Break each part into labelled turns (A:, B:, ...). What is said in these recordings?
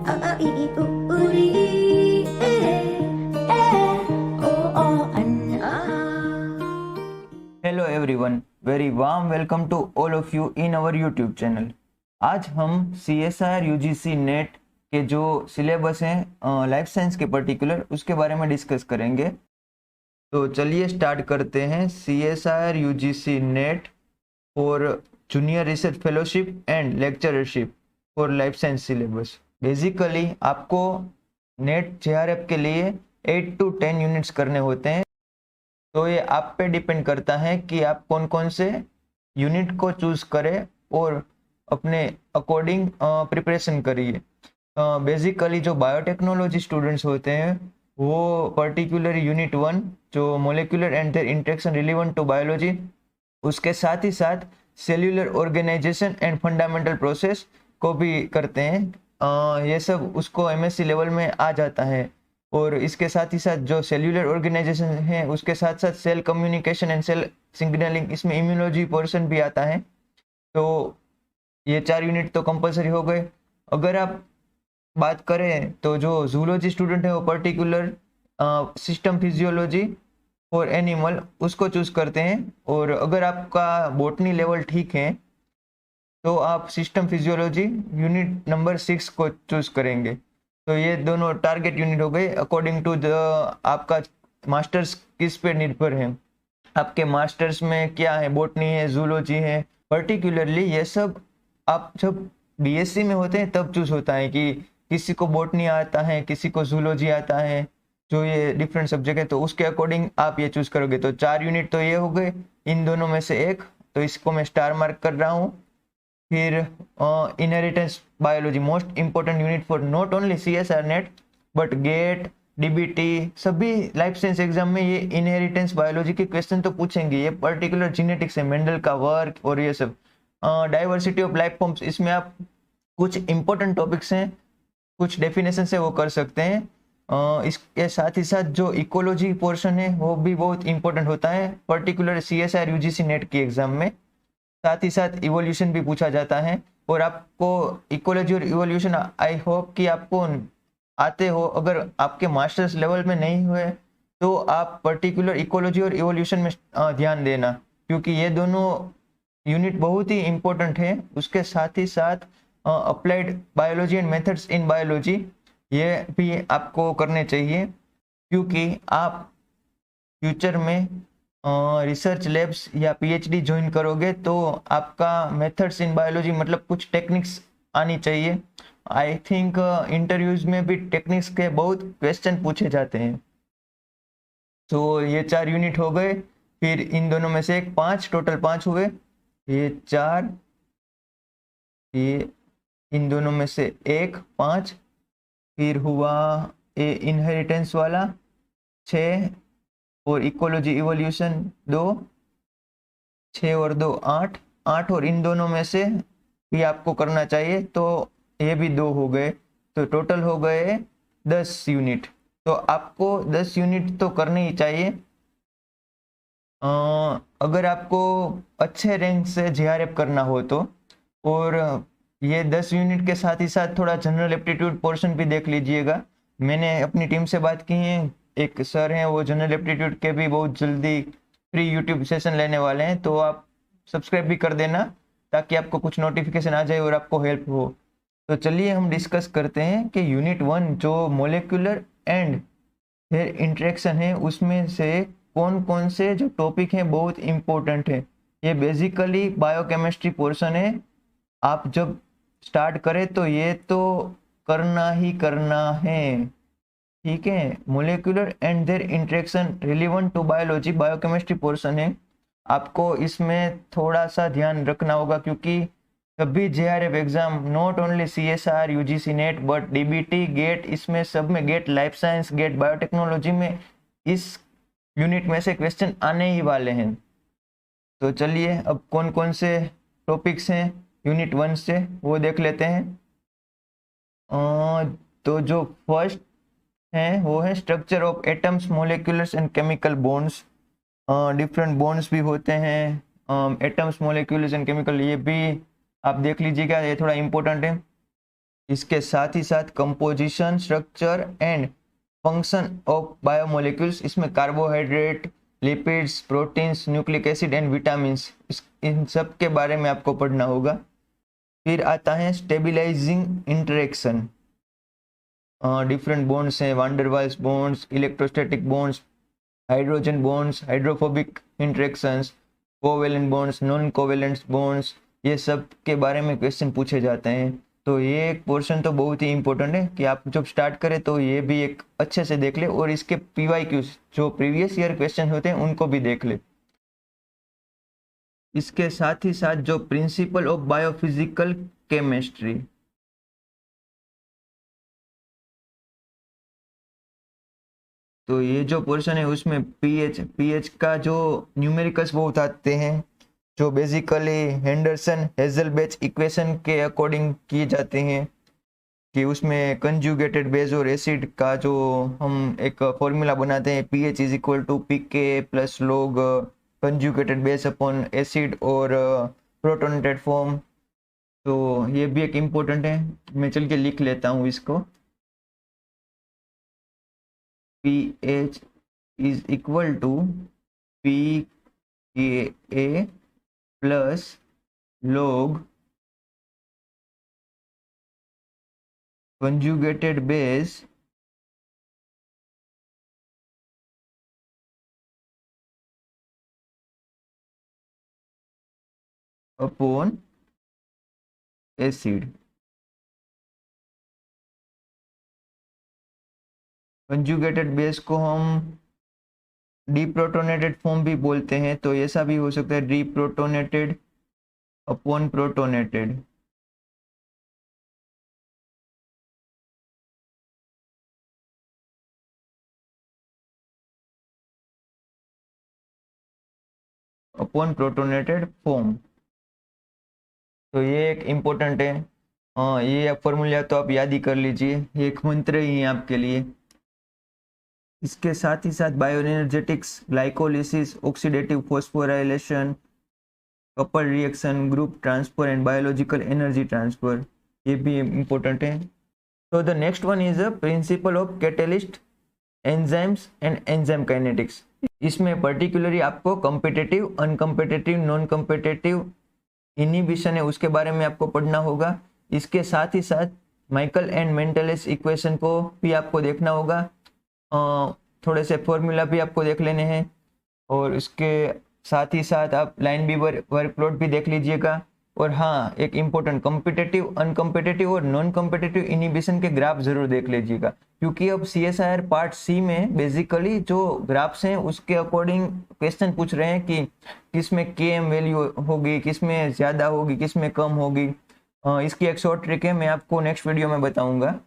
A: Hello everyone, very warm welcome to all of you in our YouTube channel. आज हम CSIR UGC net के जो syllabus हैं life science के particular उसके बारे में डिस्कस करेंगे। तो चलिए स्टार्ट करते हैं। CSIR UGC net for junior research fellowship and lectureship for life science syllabus. Basically आपको नेट JRF के लिए 8 to 10 यूनिट्स करने होते हैं। तो ये आप पे डिपेंड करता है कि आप कौन कौन से यूनिट को चूज करें और अपने अकॉर्डिंग प्रिपरेशन करिए। बेसिकली जो बायोटेक्नोलॉजी स्टूडेंट्स होते हैं वो पर्टिकुलर यूनिट 1 जो molecular and their interaction relevant to biology, उसके साथ ही साथ cellular organisation and fundamental process को भी करते हैं। ये सब उसको MSc लेवल में आ जाता है। और इसके साथ ही साथ जो सेल्यूलर ऑर्गेनाइजेशन है उसके साथ साथ cell communication and cell signalling, इसमें इम्यूनोलॉजी पोर्शन भी आता है। तो ये 4 यूनिट तो कंपलसरी हो गए। अगर आप बात करें तो जो जूलॉजी स्टूडेंट है वो पर्टिकुलर सिस्टम फिजियोलॉजी और एनिमल उसको चूज करते हैं। और अगर आपका बॉटनी लेवल ठीक है तो आप सिस्टम फिजियोलॉजी यूनिट नंबर 6 को चूज करेंगे। तो ये दोनों टारगेट यूनिट हो गए अकॉर्डिंग टू द आपका मास्टर्स किस पे निर्भर है। आपके मास्टर्स में क्या है, बॉटनी है, जूलॉजी है। पर्टिकुलरली ये सब आप जब BSc में होते हैं तब चूज होता है कि किसी को बॉटनी आता है, किसी को जूलॉजी आता है, जो ये डिफरेंट सब्जेक्ट है। तो उसके अकॉर्डिंग आप ये चूज करोगे। तो 4 यूनिट तो ये हो गए, इन दोनों में से एक, तो इसको मैं स्टार मार्क कर रहा हूँ। फिर inheritance biology, most important unit for not only CSIR net but get, DBT, सभी लाइफ साइंस एग्जाम में ये इनहेरिटेंस बायोलॉजी के क्वेश्चन तो पूछेंगे। ये पर्टिकुलर जेनेटिक्स है, मेंडल का वर्क और ये सब। डाइवर्सिटी ऑफ लाइफ फॉर्म्स, इसमें आप कुछ इंपॉर्टेंट टॉपिक्स हैं, कुछ डेफिनेशन से वो कर सकते हैं। इसके साथ ही साथ जो इकोलॉजी पोर्शन है वो भी बहुत इंपॉर्टेंट होता है पर्टिकुलर CSIR UGC नेट की एग्जाम में। साथ ही साथ इवोल्यूशन भी पूछा जाता है। और आपको इकोलॉजी और इवोल्यूशन आई होप कि आपको आते हो। अगर आपके मास्टर्स लेवल में नहीं हुए तो आप पर्टिकुलर इकोलॉजी और इवोल्यूशन में ध्यान देना, क्योंकि ये दोनों यूनिट बहुत ही इंपॉर्टेंट है। उसके साथ ही साथ applied biology and methods in biology, ये भी आपको करने चाहिए, क्योंकि आप फ्यूचर में रिसर्च लैब्स या PhD ज्वाइन करोगे तो आपका मेथड्स इन बायोलॉजी मतलब कुछ टेक्निक्स आनी चाहिए। आई थिंक इंटरव्यूज में भी टेक्निक्स के बहुत क्वेश्चन पूछे जाते हैं। तो ये 4 यूनिट हो गए। फिर इन दोनों में से एक, 5 टोटल 5 हुए। ये 4, ये इन दोनों में से एक, 5। फिर हुआ ये इनहेरिटेंस वाला 6 और इकोलॉजी इवोल्यूशन 2, 6 और 2 8, 8 और इन दोनों में से भी आपको करना चाहिए। तो ये भी 2 हो गए, तो टोटल हो गए 10 यूनिट। तो आपको 10 यूनिट तो करने ही चाहिए। अगर आपको अच्छे रैंक से JRF करना हो तो। और ये 10 यूनिट के साथ ही साथ थोड़ा जनरल एप्टीट्यूड पोर्शन भी देख लीजिएगा। मैंने अपनी टीम से बात की है, एक सर हैं वो जनरल एप्टीट्यूड के भी बहुत जल्दी फ्री यूट्यूब सेशन लेने वाले हैं। तो आप सब्सक्राइब भी कर देना ताकि आपको कुछ नोटिफिकेशन आ जाए और आपको हेल्प हो। तो चलिए हम डिस्कस करते हैं कि यूनिट 1 जो मोलिकुलर एंड देयर इंटरेक्शन है उसमें से कौन कौन से जो टॉपिक हैं बहुत इंपॉर्टेंट है। ये बेसिकली बायोकेमिस्ट्री पोर्शन है। आप जब स्टार्ट करें तो ये तो करना ही करना है, ठीक है। Molecular and their interaction relevant to biology, biochemistry portion है। आपको इसमें थोड़ा सा ध्यान रखना होगा, क्योंकि सभी JRF exam, not only CSIR UGC NET but DBT, GATE, इसमें सब में, GATE life science, GATE biotechnology में इस यूनिट में से क्वेश्चन आने ही वाले हैं। तो चलिए अब कौन कौन से टॉपिक्स हैं यूनिट 1 से वो देख लेते हैं। तो जो फर्स्ट है वो है structure of atoms, molecules and chemical bonds. Different bonds भी होते हैं, एटम्स, मोलिक्यूल्स एंड केमिकल, ये भी आप देख लीजिएगा, ये थोड़ा इंपॉर्टेंट है। इसके साथ ही साथ composition, structure and function of biomolecules, इसमें carbohydrate, lipids, proteins, nucleic acid and vitamins, इन सब के बारे में आपको पढ़ना होगा। फिर आता है स्टेबिलाइजिंग इंटरेक्शन, डिफरेंट बॉन्ड्स हैं, van der Waals bonds, electrostatic bonds, hydrogen bonds, hydrophobic interactions, covalent bonds, non covalent bonds, ये सब के बारे में क्वेश्चन पूछे जाते हैं। तो ये एक पोर्शन तो बहुत ही इंपॉर्टेंट है कि आप जब स्टार्ट करें तो ये भी एक अच्छे से देख ले, और इसके PYQs जो प्रीवियस ईयर क्वेश्चन होते हैं उनको भी देख ले। इसके साथ ही साथ जो प्रिंसिपल ऑफ बायोफिजिकल केमिस्ट्री, तो ये जो पोर्शन है उसमें पीएच का जो न्यूमेरिकल्स बहुत आते हैं, जो बेसिकली हेंडरसन हेजलबेच इक्वेशन के अकॉर्डिंग किए जाते हैं, कि उसमें कंजुगेटेड बेस और एसिड का जो हम एक फॉर्मूला बनाते हैं, pH is equal to pK plus log conjugated base upon acid और प्रोटोनेटेड फॉर्म। तो ये भी एक इम्पोर्टेंट है, मैं चल के लिख लेता हूँ इसको। pH is equal to pKa plus log conjugated base upon acid। Conjugated base को हम डीप्रोटोनेटेड फॉर्म भी बोलते हैं, तो ऐसा भी हो सकता है deprotonated upon protonated. Upon protonated form, तो ये एक इम्पोर्टेंट है। ये फॉर्मूला तो आप याद ही कर लीजिए, ये एक मंत्र ही है आपके लिए। इसके साथ ही साथ bioenergetics, glycolysis, oxidative phosphorylation, couple reaction, group transfer and biological energy transfer, ये भी इम्पोर्टेंट है। तो the next one is a principle of catalyst, enzymes and enzyme kinetics. इसमें पर्टिकुलरली आपको competitive, uncompetitive, non competitive inhibition है उसके बारे में आपको पढ़ना होगा। इसके साथ ही साथ माइकल एंड मेंटेलिस इक्वेशन को भी आपको देखना होगा, थोड़े से फॉर्मूला भी आपको देख लेने हैं, और इसके साथ ही साथ आप लाइन बी वर्क प्लॉट भी देख लीजिएगा। और हाँ, एक इम्पोर्टेंट कॉम्पिटिटिव, अनकॉम्पिटिटिव और नॉन कॉम्पिटिटिव इनहिबिशन के ग्राफ जरूर देख लीजिएगा, क्योंकि अब CSIR पार्ट C में बेसिकली जो ग्राफ्स हैं उसके अकॉर्डिंग क्वेश्चन पूछ रहे हैं कि किसमें Km वैल्यू होगी, किसमें ज़्यादा होगी, किसमें कम होगी। इसकी एक शॉर्ट ट्रिक है, मैं आपको नेक्स्ट वीडियो में बताऊँगा।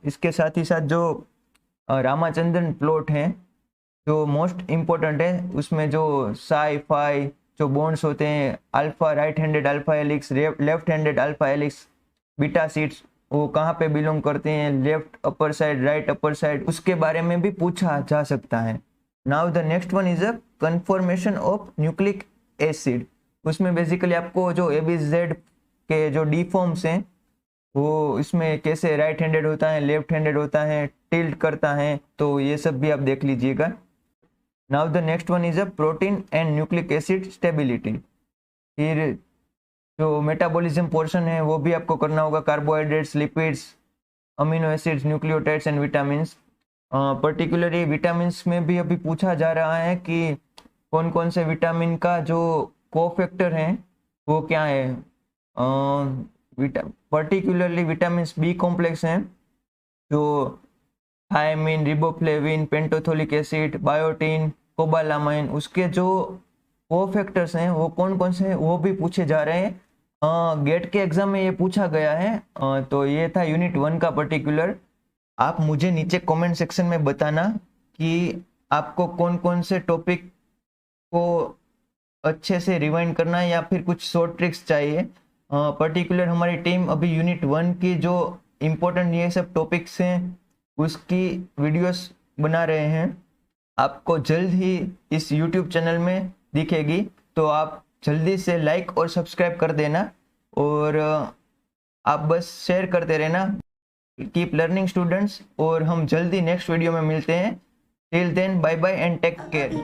A: इसके साथ ही साथ जो रामाचंद्रन प्लॉट हैं जो मोस्ट इम्पोर्टेंट है, उसमें जो साई फाई जो बॉन्ड्स होते हैं, alpha right handed alpha helix, left handed alpha helix, beta seats, वो कहाँ पे बिलोंग करते हैं, left upper side, right upper side, उसके बारे में भी पूछा जा सकता है। Now the next one is a conformation of nucleic acid. उसमें बेसिकली आपको जो ABZ के जो डी फॉर्म्स हैं वो इसमें कैसे राइट हैंडेड होता है, लेफ्ट हैंडेड होता है, टिल्ट करता है, तो ये सब भी आप देख लीजिएगा। Now the next one is a protein and nucleic acid stability. फिर जो मेटाबॉलिज्म पोर्शन है वो भी आपको करना होगा, carbohydrates, lipids, amino acids, nucleotides and vitamins. Particularly vitamins में भी अभी पूछा जा रहा है कि कौन कौन से विटामिन का जो कोफैक्टर है वो क्या है। पर्टिकुलरली विटामिन बी कॉम्प्लेक्स हैं, जो thiamine, riboflavin, pantothenic acid, biotin, cobalamin, उसके जो कोफैक्टर्स हैं वो कौन कौन से हैं वो भी पूछे जा रहे हैं। गेट के एग्जाम में ये पूछा गया है। तो ये था यूनिट 1 का पर्टिकुलर। आप मुझे नीचे कमेंट सेक्शन में बताना कि आपको कौन कौन से टॉपिक को अच्छे से रिवाइंड करना है या फिर कुछ शॉर्ट ट्रिक्स चाहिए। पर्टिकुलर हमारी टीम अभी यूनिट 1 की जो इम्पोर्टेंट ये सब टॉपिक्स हैं उसकी वीडियोस बना रहे हैं, आपको जल्द ही इस यूट्यूब चैनल में दिखेगी, तो आप जल्दी से लाइक और सब्सक्राइब कर देना। और आप बस शेयर करते रहना। कीप लर्निंग स्टूडेंट्स, और हम जल्दी नेक्स्ट वीडियो में मिलते हैं। Till then, bye bye and take care.